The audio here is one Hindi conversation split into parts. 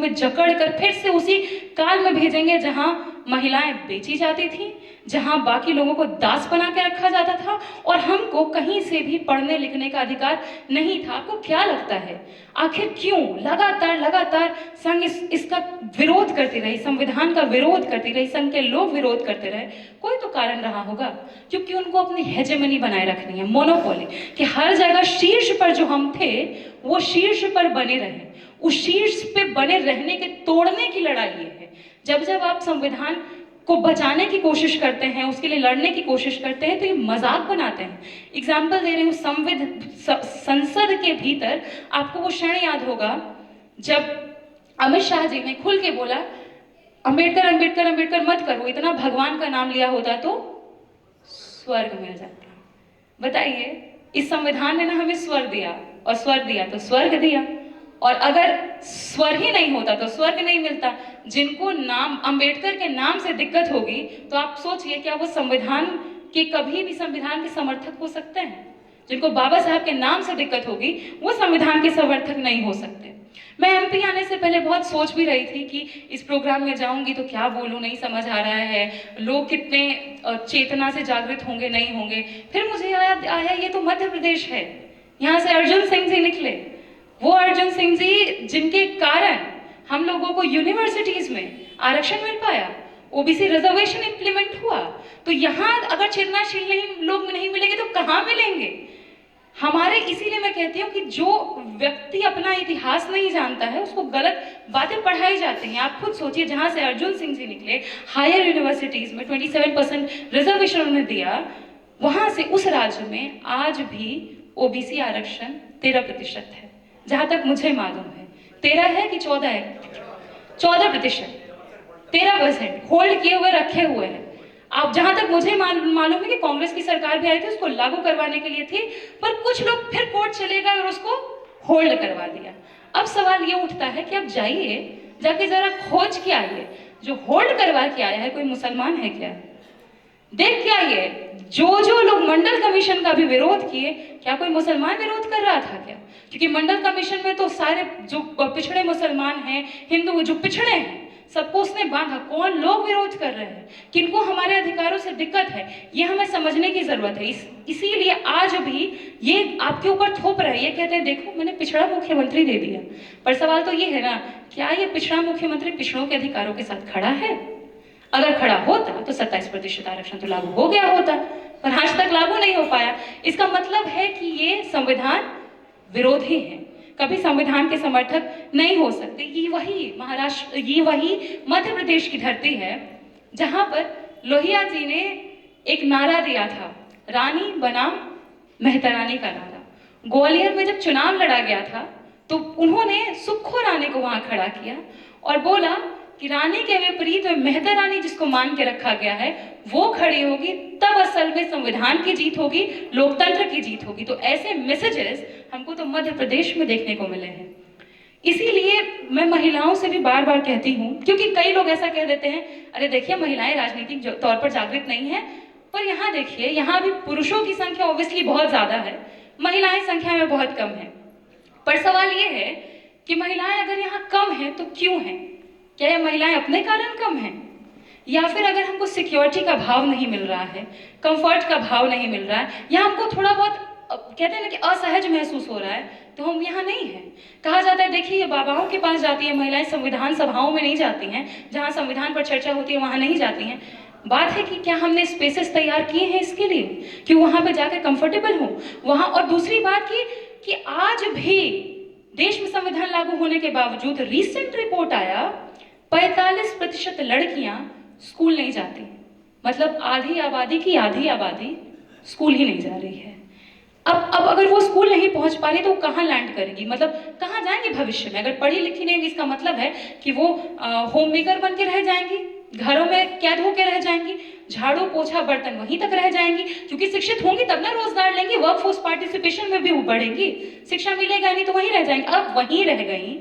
में जकड़ कर फिर से उसी काल में भेजेंगे जहां महिलाएं बेची जाती थीं, जहां बाकी लोगों को दास बना के रखा जाता था और हमको कहीं से भी पढ़ने लिखने का अधिकार नहीं था। आपको क्या लगता है आखिर क्यों लगातार लगातार संघ इसका विरोध करती रही, संविधान का विरोध करती रही, संघ के लोग विरोध करते रहे? कोई तो कारण रहा होगा, क्योंकि उनको अपनी हेजेमनी बनाए रखनी है, मोनोपोली, कि हर जगह शीर्ष पर जो हम थे वो शीर्ष पर बने रहे। उस शीर्ष पे बने रहने के तोड़ने की लड़ाई ये है। जब जब आप संविधान को बचाने की कोशिश करते हैं, उसके लिए लड़ने की कोशिश करते हैं, तो ये मजाक बनाते हैं। एग्जाम्पल दे रही हूँ, संसद के भीतर आपको वो क्षण याद होगा जब अमित शाह जी ने खुल के बोला अंबेडकर अंबेडकर अंबेडकर मत करो, इतना भगवान का नाम लिया होता तो स्वर्ग मिल जाता। बताइए, इस संविधान ने ना हमें स्वर्ग दिया, और स्वर्ग दिया तो स्वर्ग दिया, और अगर स्वर ही नहीं होता तो स्वर्ग नहीं मिलता। जिनको नाम अंबेडकर के नाम से दिक्कत होगी तो आप सोचिए क्या वो संविधान के कभी भी संविधान के समर्थक हो सकते हैं? जिनको बाबा साहब के नाम से दिक्कत होगी वो संविधान के समर्थक नहीं हो सकते। मैं एमपी आने से पहले बहुत सोच भी रही थी कि इस प्रोग्राम में जाऊंगी तो क्या बोलूं, नहीं समझ आ रहा है, लोग कितने चेतना से जागृत होंगे नहीं होंगे। फिर मुझे याद आया ये तो मध्य प्रदेश है, यहाँ से अर्जुन सिंह जी निकले, वो अर्जुन सिंह जी जिनके कारण हम लोगों को यूनिवर्सिटीज में आरक्षण मिल पाया, ओबीसी रिजर्वेशन इंप्लीमेंट हुआ। तो यहाँ अगर चेतनाशील नहीं लोग नहीं मिलेंगे तो कहाँ मिलेंगे हमारे? इसीलिए मैं कहती हूँ कि जो व्यक्ति अपना इतिहास नहीं जानता है उसको गलत बातें पढ़ाई जाती हैं। आप खुद सोचिए, जहाँ से अर्जुन सिंह जी निकले, हायर यूनिवर्सिटीज में 27% रिजर्वेशन उन्होंने दिया, वहां से उस राज्य में आज भी ओबीसी आरक्षण 13% है, जहां तक मुझे मालूम है। 13 है कि 14 है? 14%, 13% होल्ड किए हुए रखे हुए हैं। आप जहां तक मुझे मालूम है कि कांग्रेस की सरकार भी आई थी उसको लागू करवाने के लिए थी, पर कुछ लोग फिर कोर्ट चले गए और उसको होल्ड करवा दिया। अब सवाल ये उठता है कि आप जाइए, जाके जरा खोज के आइए, जो होल्ड करवा के आया है कोई मुसलमान है क्या? देख के आइए, जो लोग मंडल कमीशन का भी विरोध किए, क्या कोई मुसलमान विरोध कर रहा था क्या? क्योंकि मंडल कमीशन में तो सारे जो पिछड़े मुसलमान हैं, हिंदू जो पिछड़े हैं, सबको उसने बांधा। कौन लोग विरोध कर रहे हैं, किनको हमारे अधिकारों से दिक्कत है, ये हमें समझने की जरूरत है। इसीलिए आज भी ये आपके ऊपर थोप रहे हैं, ये कहते हैं देखो मैंने पिछड़ा मुख्यमंत्री दे दिया। पर सवाल तो ये है ना, क्या ये पिछड़ा मुख्यमंत्री पिछड़ों के अधिकारों के साथ खड़ा है? अगर खड़ा होता तो 27% आरक्षण तो लागू हो गया होता, पर आज तक लागू नहीं हो पाया। इसका मतलब है कि ये संविधान विरोधी है, कभी संविधान के समर्थक नहीं हो सकते। ये वही महाराष्ट्र, ये वही मध्य प्रदेश की धरती है जहां पर लोहिया जी ने एक नारा दिया था, रानी बनाम मेहता रानी का नारा। ग्वालियर में जब चुनाव लड़ा गया था तो उन्होंने सुक्खू रानी को वहां खड़ा किया और बोला कि रानी के विपरीत में मेहता रानी जिसको मान के रखा गया है वो खड़ी होगी, तब असल में संविधान की जीत होगी, लोकतंत्र की जीत होगी। तो ऐसे मैसेजेस हमको तो मध्य प्रदेश में देखने को मिले हैं। इसीलिए मैं महिलाओं से भी बार बार कहती हूँ, क्योंकि कई लोग ऐसा कह देते हैं, अरे देखिए महिलाएं राजनीतिक तौर पर जागृत नहीं है, पर यहाँ देखिए यहाँ भी पुरुषों की संख्या ऑब्वियसली बहुत ज्यादा है, महिलाएं संख्या में बहुत कम है। पर सवाल ये है कि महिलाएं अगर यहाँ कम है तो क्यों है? क्या ये महिलाएं अपने कारण कम हैं, या फिर अगर हमको सिक्योरिटी का भाव नहीं मिल रहा है, कंफर्ट का भाव नहीं मिल रहा है, या हमको थोड़ा बहुत कहते हैं ना कि असहज महसूस हो रहा है, तो हम यहाँ नहीं हैं। कहा जाता है देखिए ये बाबाओं के पास जाती है महिलाएं, संविधान सभाओं में नहीं जाती हैं, जहाँ संविधान पर चर्चा होती है वहाँ नहीं जाती हैं। बात है कि क्या हमने स्पेसेस तैयार किए हैं इसके लिए कि वहाँ पे जाकर कंफर्टेबल हो वहाँ। और दूसरी बात कि आज भी देश में संविधान लागू होने के बावजूद रिसेंट रिपोर्ट आया 45% लड़कियां स्कूल नहीं जाती, मतलब आधी आबादी की आधी आबादी स्कूल ही नहीं जा रही है। अब अगर वो स्कूल नहीं पहुंच पा रही तो वो कहाँ लैंड करेगी, मतलब कहाँ जाएंगे भविष्य में? अगर पढ़ी लिखी नहीं होगी इसका मतलब है कि वो होम मेकर बन के रह जाएंगी, घरों में कैद होकर रह जाएंगी, झाड़ू पोछा बर्तन वहीं तक रह जाएंगी। क्योंकि शिक्षित होंगी तब ना रोजगार लेंगी, वर्कफोर्स पार्टिसिपेशन में भी वो बढ़ेंगी, शिक्षा मिलेगा नहीं तो वहीं रह जाएंगी। अब वहीं रह गई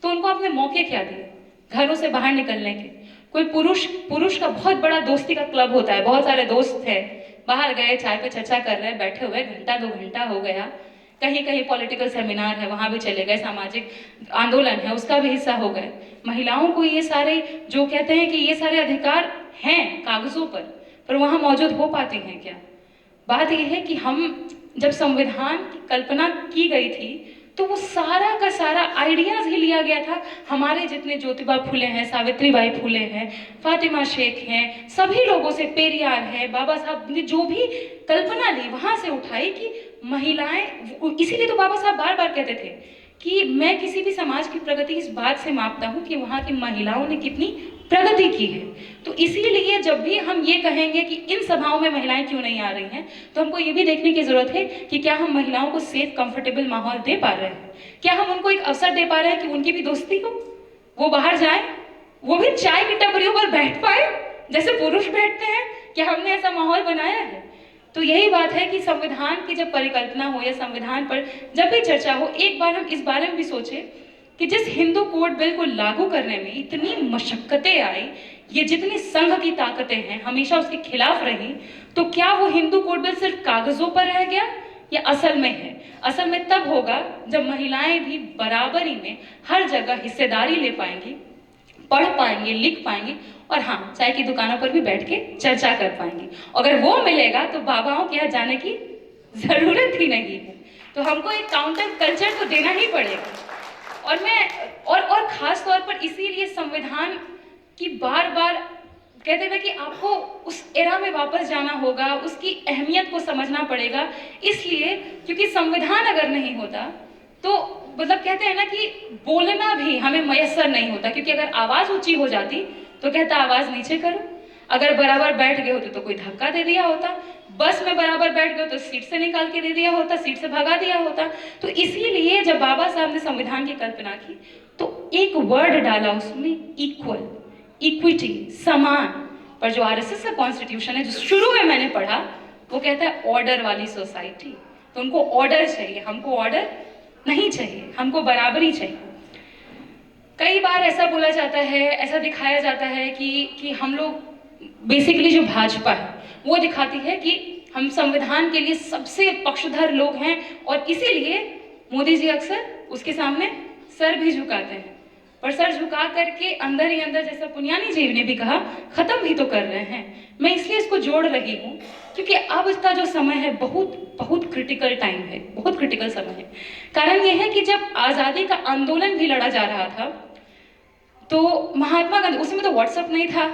तो उनको अपने मौके क्या दिए घरों से बाहर निकलने के? कोई पुरुष का बहुत बड़ा दोस्ती का क्लब होता है, बहुत सारे दोस्त है, बाहर गए चाय पे चर्चा कर रहे हैं, बैठे हुए घंटा 2 घंटा हो गया, कहीं कहीं पॉलिटिकल सेमिनार है वहां भी चले गए, सामाजिक आंदोलन है उसका भी हिस्सा हो गए। महिलाओं को ये सारे, जो कहते हैं कि ये सारे अधिकार हैं कागजों पर वहाँ मौजूद हो पाते हैं क्या? बात यह है कि हम जब संविधान की कल्पना की गई थी तो वो सारा का सारा आइडियाज ही लिया गया था हमारे जितने ज्योतिबा फुले हैं, सावित्रीबाई फुले हैं, फातिमा शेख हैं, सभी लोगों से, पेरियार है, बाबा साहब ने जो भी कल्पना ली वहां से उठाई कि महिलाएं, इसीलिए तो बाबा साहब बार बार कहते थे कि मैं किसी भी समाज की प्रगति इस बात से मापता हूँ कि वहाँ की महिलाओं ने कितनी प्रगति की है। तो इसीलिए जब भी हम ये कहेंगे कि इन सभाओं में महिलाएं क्यों नहीं आ रही हैं, तो हमको ये भी देखने की जरूरत है कि क्या हम महिलाओं को सेफ कंफर्टेबल माहौल दे पा रहे हैं, क्या हम उनको एक अवसर दे पा रहे हैं कि उनकी भी दोस्ती हो, वो बाहर जाए, वो भी चाय की टपरियों पर बैठ पाए जैसे पुरुष बैठते हैं। क्या हमने ऐसा माहौल बनाया है? तो यही बात है कि संविधान की जब परिकल्पना हो या संविधान पर जब भी चर्चा हो, एक बार हम इस बारे में भी सोचें कि जिस हिंदू कोड बिल को लागू करने में इतनी मशक्कतें आई, ये जितनी संघ की ताकतें हैं हमेशा उसके खिलाफ रही, तो क्या वो हिंदू कोड बिल सिर्फ कागजों पर रह गया या असल में है? असल में तब होगा जब महिलाएं भी बराबरी में हर जगह हिस्सेदारी ले पाएंगी, पढ़ पाएंगे, लिख पाएंगे और हाँ, चाय की दुकानों पर भी बैठ के चर्चा कर पाएंगे। अगर वो मिलेगा तो बाबाओं के यहाँ जाने की जरूरत ही नहीं है। तो हमको एक काउंटर कल्चर तो देना ही पड़ेगा। और खास तौर पर इसीलिए संविधान की बार बार कहते हैं कि आपको उस एरा में वापस जाना होगा, उसकी अहमियत को समझना पड़ेगा, इसलिए क्योंकि संविधान अगर नहीं होता तो मतलब कहते हैं ना कि बोलना भी हमें मयस्सर नहीं होता, क्योंकि अगर आवाज ऊंची हो जाती तो कहता आवाज नीचे करो, अगर बराबर बैठ गए होते तो कोई धक्का दे दिया होता, बस में बराबर बैठ गए तो सीट से निकाल के दे दिया होता, सीट से भगा दिया होता। तो इसीलिए जब बाबा साहब ने संविधान की कल्पना की तो एक वर्ड डाला उसमें, इक्वल, इक्विटी, समान। पर जो आरएसएस का कॉन्स्टिट्यूशन है जो शुरू में मैंने पढ़ा वो कहता है ऑर्डर वाली सोसाइटी। तो उनको ऑर्डर चाहिए, हमको ऑर्डर नहीं चाहिए, हमको बराबरी चाहिए। कई बार ऐसा बोला जाता है, ऐसा दिखाया जाता है कि हम लोग बेसिकली जो भाजपा है वो दिखाती है कि हम संविधान के लिए सबसे पक्षधर लोग हैं और इसीलिए मोदी जी अक्सर उसके सामने सर भी झुकाते हैं। पर सर झुका करके अंदर ही अंदर, जैसा पुनियानी जी ने भी कहा, खत्म भी तो कर रहे हैं। मैं इसलिए इसको जोड़ रही हूँ क्योंकि अब इसका जो समय है बहुत बहुत क्रिटिकल टाइम है, बहुत क्रिटिकल समय है। कारण यह है कि जब आज़ादी का आंदोलन भी लड़ा जा रहा था तो महात्मा गांधी, उसमें तो व्हाट्सएप नहीं था,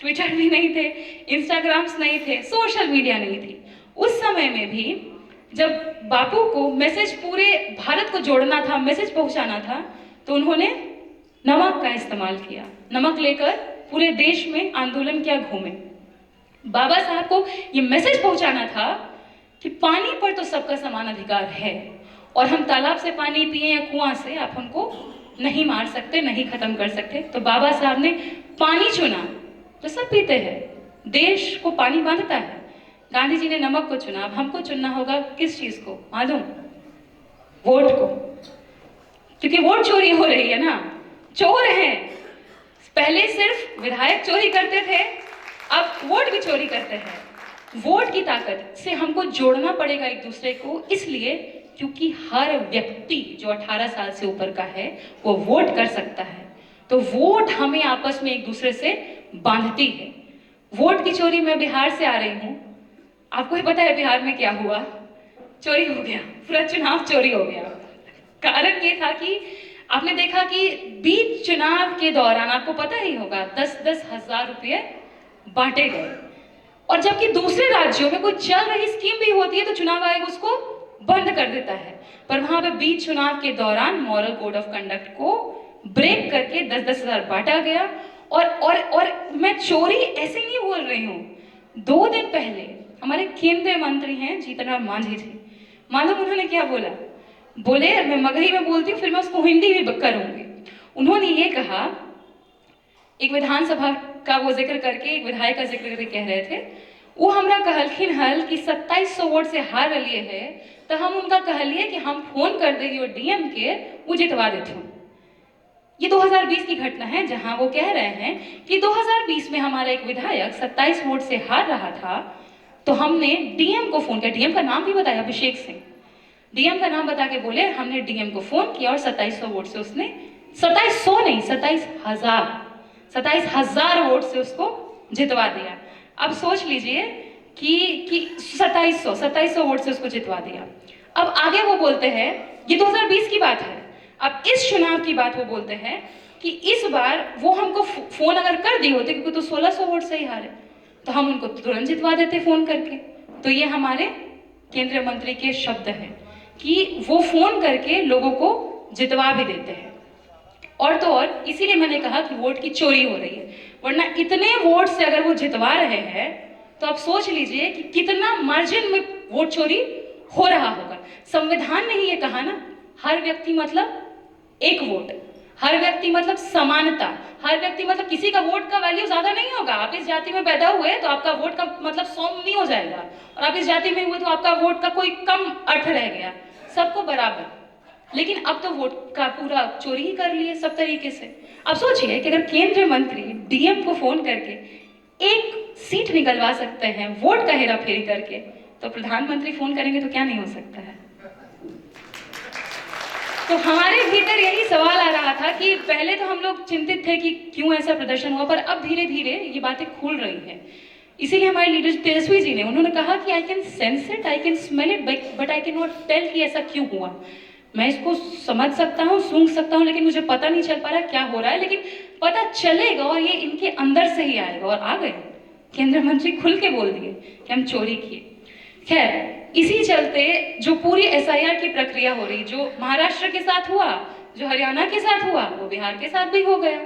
ट्विटर भी नहीं थे, इंस्टाग्राम्स नहीं थे, सोशल मीडिया नहीं थी। उस समय में भी जब बापू को मैसेज पूरे भारत को जोड़ना था, मैसेज पहुंचाना था, तो उन्होंने नमक का इस्तेमाल किया। नमक लेकर पूरे देश में आंदोलन किया, घूमे। बाबा साहब को ये मैसेज पहुंचाना था कि पानी पर तो सबका समान अधिकार है और हम तालाब से पानी पिए या कुआं से, आप हमको नहीं मार सकते, नहीं खत्म कर सकते। तो बाबा साहब ने पानी चुना तो सब पीते हैं, देश को पानी बांधता है। गांधी जी ने नमक को चुना। अब हमको चुनना होगा किस चीज को मालूम? वोट को, क्योंकि वोट चोरी हो रही है ना, चोर हैं। पहले सिर्फ विधायक चोरी करते थे, अब वोट भी चोरी करते हैं। वोट की ताकत से हमको जोड़ना पड़ेगा एक दूसरे को, इसलिए क्योंकि हर व्यक्ति जो 18 साल से ऊपर का है वो वोट कर सकता है। तो वोट हमें आपस में एक दूसरे से बांधती है। वोट की चोरी, मैं बिहार से आ रही हूँ, आपको ही पता है बिहार में क्या हुआ, चोरी हो गया, पूरा चुनाव चोरी हो गया। कारण ये था कि आपने देखा कि बीच चुनाव के दौरान, आपको पता ही होगा, 10-10 हजार रुपये बांटे गए। और जबकि दूसरे राज्यों में कोई चल रही स्कीम भी होती है तो चुनाव आयोग उसको बंद कर देता है, पर वहां पे बीच चुनाव के दौरान मॉरल कोड ऑफ कंडक्ट को ब्रेक करके 10-10 हजार बांटा गया। और मैं चोरी ऐसे नहीं बोल रही हूँ। 2 दिन पहले हमारे केंद्रीय मंत्री हैं जीतन राम मांझी जी, मालूम उन्होंने क्या बोला? बोले, मैं मगही में बोलती हूँ, फिर मैं उसको हिंदी भी करूंगी। उन्होंने ये कहा, एक विधानसभा का वो जिक्र करके, एक विधायक का जिक्र करके कह रहे थे, वो हमरा कहलखिन हल कि 2700 वोट से हार लिए है, तो हम उनका कहलिए कि हम फोन कर देंगे डीएम के, वो जितवा देते हूँ। ये 2020 की घटना है जहां वो कह रहे हैं कि 2020 में हमारा एक विधायक 27 वोट से हार रहा था, तो हमने डीएम को फोन किया। डीएम का नाम भी बताया, अभिषेक सिंह। डीएम का नाम बता के बोले हमने डीएम को फोन किया और 2700 वोट से उसने 2700 नहीं, 27,000 वोट से उसको जितवा दिया। अब सोच लीजिए कि 2700 वोट से उसको जितवा दिया। अब आगे वो बोलते हैं, ये 2020 की बात है, अब इस चुनाव की बात वो बोलते हैं कि इस बार वो हमको फोन अगर कर दिए होते, क्योंकि तो 1600 वोट से ही हारे, तो हम उनको तुरंत जितवा देते फोन करके। तो ये हमारे केंद्रीय मंत्री के शब्द हैं कि वो फोन करके लोगों को जितवा भी देते हैं। और तो और इसीलिए मैंने कहा कि वोट की चोरी हो रही है, वरना इतने वोट से अगर वो जितवा रहे हैं तो आप सोच लीजिए कि कितना मार्जिन में वोट चोरी हो रहा होगा। संविधान ने ही ये कहा ना, हर व्यक्ति मतलब एक वोट, हर व्यक्ति मतलब समानता, हर व्यक्ति मतलब किसी का वोट का वैल्यू ज्यादा नहीं होगा। आप इस जाति में पैदा हुए तो आपका वोट का मतलब 100 नहीं हो जाएगा, और आप इस जाति में हुए तो आपका वोट का कोई कम अर्थ रह गया, सबको बराबर। लेकिन अब तो वोट का पूरा चोरी ही कर लिए सब तरीके से। अब सोचिए कि अगर केंद्रीय मंत्री डीएम को फोन करके एक सीट निकलवा सकते हैं वोट का हेरा फेरी करके, तो प्रधानमंत्री फोन करेंगे तो क्या नहीं हो सकता है। तो हमारे भीतर यही सवाल आ रहा था कि पहले तो हम लोग चिंतित थे कि क्यों ऐसा प्रदर्शन हुआ, पर अब धीरे धीरे ये बातें खुल रही हैं। इसीलिए हमारे लीडर तेजस्वी जी ने, उन्होंने कहा कि I can sense it, I can smell it, but I can not tell कि ऐसा क्यों हुआ। मैं इसको समझ सकता हूँ, सूंघ सकता हूँ, लेकिन मुझे पता नहीं चल पा रहा क्या हो रहा है, लेकिन पता चलेगा और ये इनके अंदर से ही आएगा। और आ गए, केंद्रीय मंत्री खुल के बोल दिए कि हम चोरी किए। खैर, इसी चलते जो पूरी एसआईआर की प्रक्रिया हो रही, जो महाराष्ट्र के साथ हुआ, जो हरियाणा के साथ हुआ, वो बिहार के साथ भी हो गया।